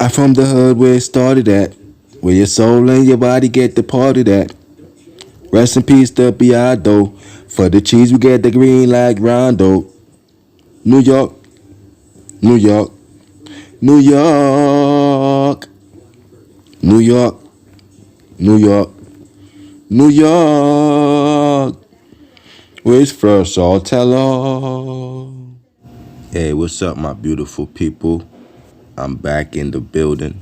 I'm from the hood where it started at, where your soul and your body get departed at. Rest in peace to B.O.L.O. For the cheese we get the green like Rondo. New York, New York, New York, New York, New York, New York. Where's first all tell all? Hey, what's up, my beautiful people? I'm back in the building.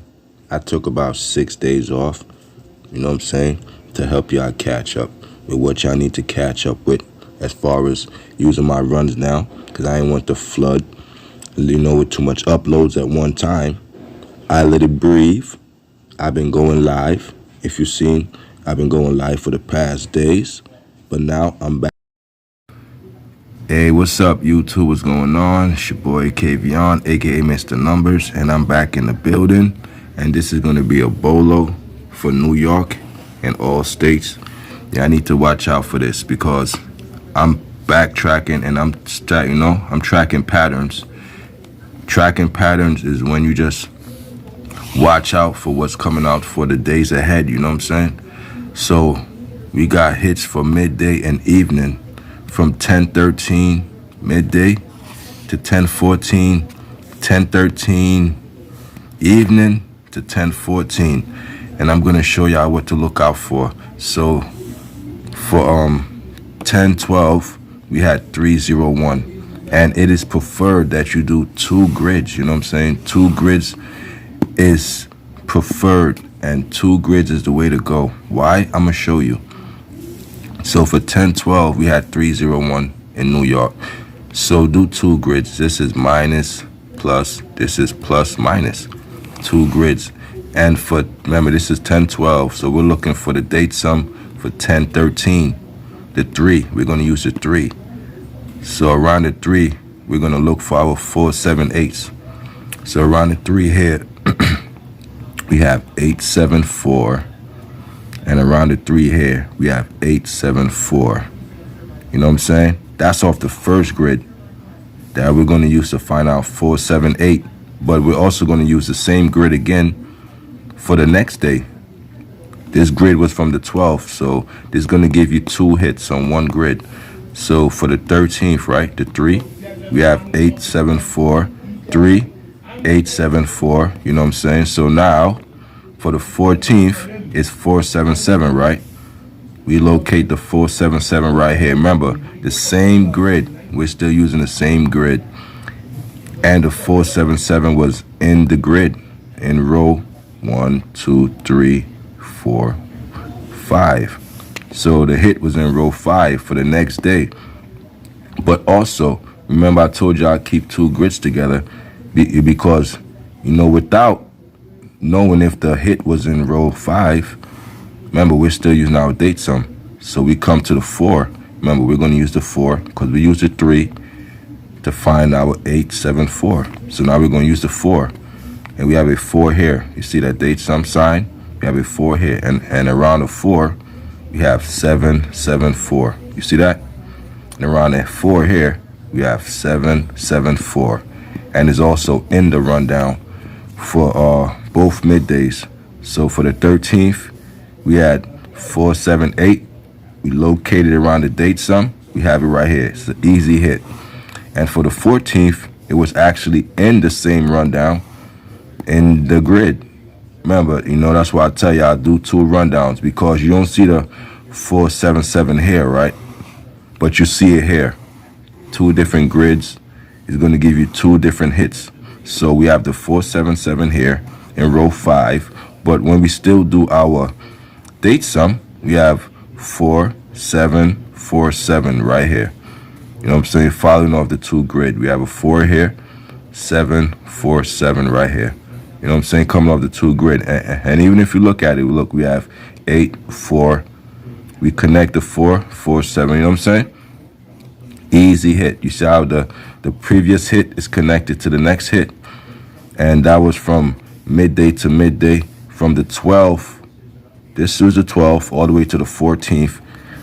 I took about 6 days off, you know what I'm saying, to help y'all catch up with what y'all need to catch up with as far as using my runs now, because I ain't want to flood, with too much uploads at one time. I let it breathe. I've been going live. If you've seen, I've been going live for the past days, but now I'm back. Hey, what's up, YouTube? What's going on? It's your boy Kavion, aka Mr. Numbers, and I'm back in the building. And this is going to be a B.O.L.O for New York and all states. Yeah, I need to watch out for this because I'm backtracking and I'm tracking patterns. Tracking patterns is when you just watch out for what's coming out for the days ahead, you know what I'm saying? So we got hits for midday and evening from 10:13 midday to 10:14, 10:13 evening to 10:14, and I'm gonna show y'all what to look out for. So for 10:12 we had 301, and it is preferred that you do 2 grids, you know what I'm saying? 2 grids is preferred, and 2 grids is the way to go. Why? I'm gonna show you. So for 10:12 we had 301 in New York. So do 2 grids. This is minus plus, this is plus minus. 2 grids. And for, remember, this is 10:12, so we're looking for the date sum for 10:13. The 3, we're gonna use the 3. So around the 3, we're gonna look for our 4, 7, 8s. So around the 3 here, we have 8, 7, 4. And around the 3 here, we have 8, 7, 4. You know what I'm saying? That's off the first grid that we're going to use to find out 4, 7, 8. But we're also going to use the same grid again for the next day. This grid was from the 12th, so this is going to give you 2 hits on one grid. So for the 13th, right, the 3, we have 8, 7, 4, 3, 8, 7, 4. You know what I'm saying? So now for the 14th, it's 4, 7, 7, right? We locate the 4, 7, 7 right here. Remember, the same grid. We're still using the same grid. And the 4, 7, 7 was in the grid in row 1, 2, 3, 4, 5. So the hit was in row 5 for the next day. But also, remember I told y'all keep 2 grids together because, without knowing if the hit was in row 5, remember, we're still using our date sum. So we come to the 4. Remember, we're going to use the 4 because we used the 3 to find our 8, 7, 4. So now we're going to use the 4. And we have a 4 here. You see that date sum sign? We have a 4 here. And around the 4, we have 7, 7, 4. You see that? And around that 4 here, we have 7, 7, 4. And it's also in the rundown for both middays. So for the 13th, we had 4, 7, 8. We located around the date sum. We have it right here. It's an easy hit. And for the 14th, it was actually in the same rundown in the grid. Remember, that's why I tell you I do 2 rundowns, because you don't see the 4, 7, 7 here, right? But you see it here. 2 different grids is going to give you 2 different hits. So we have the 4, 7, 7 here in row 5. But when we still do our date sum, we have 4, 7, 4, 7 right here. You know what I'm saying? Following off the 2 grid. We have a 4 here, 7, 4, 7 right here. You know what I'm saying? Coming off the 2 grid. And even if you look at it, look, we have 8, 4. We connect the 4, 4, 7. You know what I'm saying? Easy hit. You see how the previous hit is connected to the next hit. And that was from midday to midday, from the 12th. This was the 12th all the way to the 14th,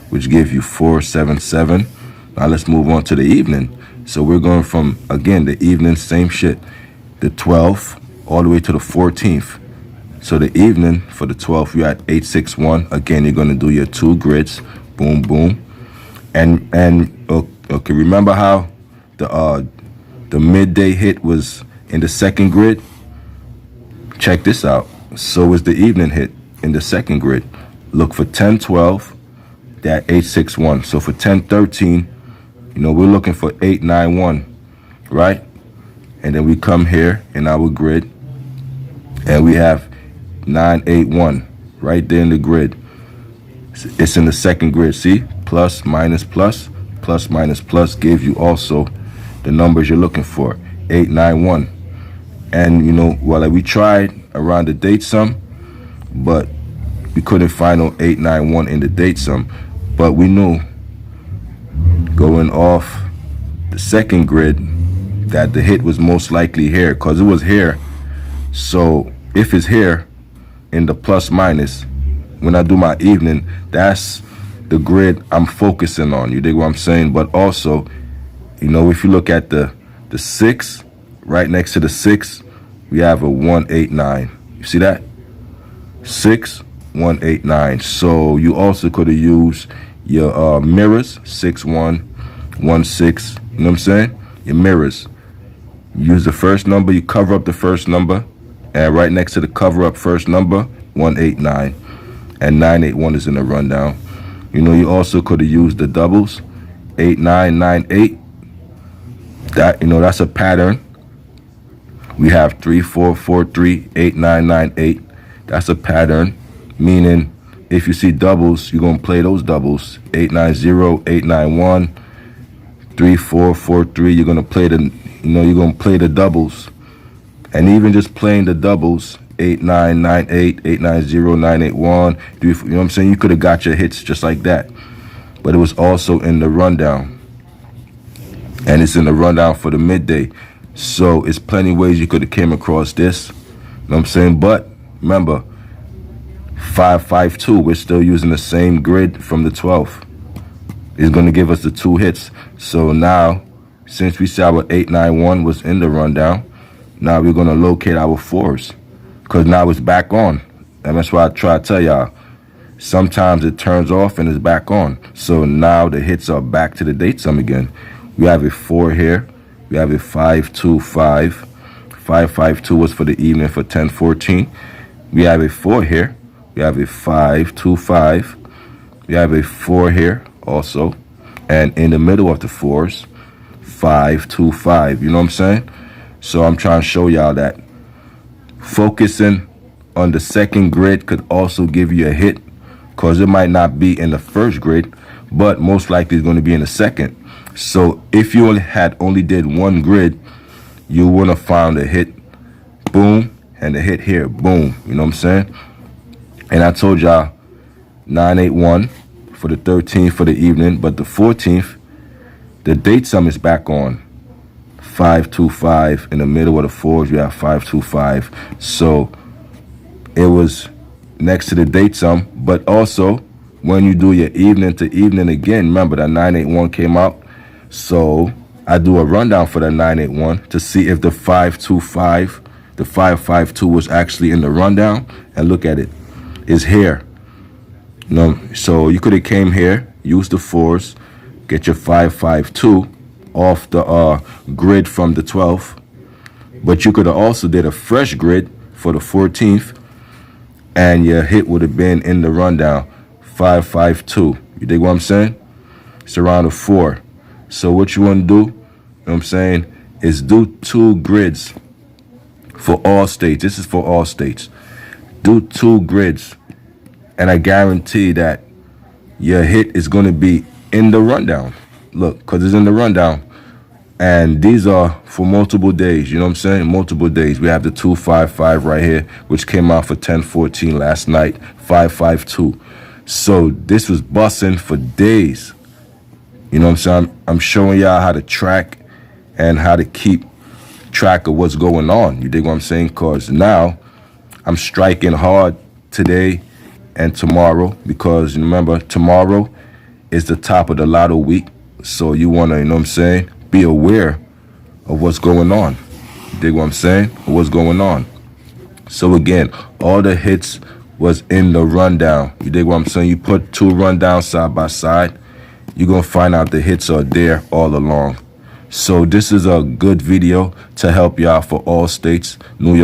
which gave you 4, 7, 7. Now let's move on to the evening. So we're going from, again, the evening, same shit. The 12th all the way to the 14th. So the evening for the 12th, you're at 861. Again, you're gonna do your 2 grids, boom, boom, and okay. Remember how the midday hit was in the second grid? Check this out. So is the evening hit in the second grid. Look for 1012, that 861. So for 1013, we're looking for 891, right? And then we come here in our grid, and we have 981 right there in the grid. It's in the second grid. See, plus minus plus, plus minus plus gives you also the numbers you're looking for, 891. And well, we tried around the date sum, but we couldn't find no 891 in the date sum. But we knew going off the second grid that the hit was most likely here, because it was here. So if it's here in the plus minus, when I do my evening, that's the grid I'm focusing on. You dig what I'm saying? But also, if you look at the 6, right next to the 6, we have a 189. You see that? 6, 189. So you also could have used your mirrors, 6, 1, 1, 6. You know what I'm saying? Your mirrors. You use the first number, you cover up the first number, and right next to the cover up first number, 189. And 981 is in the rundown. You also could have used the doubles, 8998. That that's a pattern. We have 3443, 8998. That's a pattern, meaning if you see doubles, you're gonna play those doubles. 890, 891, 3443. You're gonna play the doubles, and even just playing the doubles, 8998, 890, 981. You know what I'm saying? You could have got your hits just like that, but it was also in the rundown. And it's in the rundown for the midday. So it's plenty ways you could have came across this. You know what I'm saying? But remember, 552, we're still using the same grid from the 12th. It's going to give us the 2 hits. So now, since we saw our 891 was in the rundown, now we're going to locate our 4s. Because now it's back on. And that's why I try to tell y'all, sometimes it turns off and it's back on. So now the hits are back to the date sum again. We have a 4 here. We have a 525. 552 was for the evening for 1014. We have a 4 here. We have a 525. We have a 4 here also. And in the middle of the 4s, 525. You know what I'm saying? So I'm trying to show y'all that focusing on the second grid could also give you a hit, because it might not be in the first grid, but most likely it's going to be in the second. So if you only did 1 grid, you would have found a hit, boom, and a hit here, boom. You know what I'm saying? And I told y'all 981 for the 13th for the evening, but the 14th, the date sum is back on. 525 in the middle of the 4s, you have 525. So it was next to the date sum, but also when you do your evening to evening again, remember that 981 came out. So I do a rundown for the 981 to see if the 525, the 552 was actually in the rundown, and look at it. It's here. So you could have came here, used the 4s, get your 552 off the grid from the 12th, but you could have also did a fresh grid for the 14th, and your hit would have been in the rundown, 552. You dig what I'm saying? It's around a 4. So what you want to do, you know what I'm saying, is do 2 grids for all states. This is for all states. Do 2 grids, and I guarantee that your hit is going to be in the rundown. Look, because it's in the rundown. And these are for multiple days, you know what I'm saying? Multiple days. We have the 255 right here, which came out for 1014 last night, 552. So this was busting for days. You know what I'm saying? I'm showing y'all how to track and how to keep track of what's going on. You dig what I'm saying? Because now I'm striking hard today and tomorrow, because remember, tomorrow is the top of the lotto week. So you want to, you know what I'm saying, be aware of what's going on. You dig what I'm saying? Of what's going on. So again, all the hits was in the rundown. You dig what I'm saying? You put two rundowns side by side, you're gonna find out the hits are there all along. So this is a good video to help you out for all states. New York.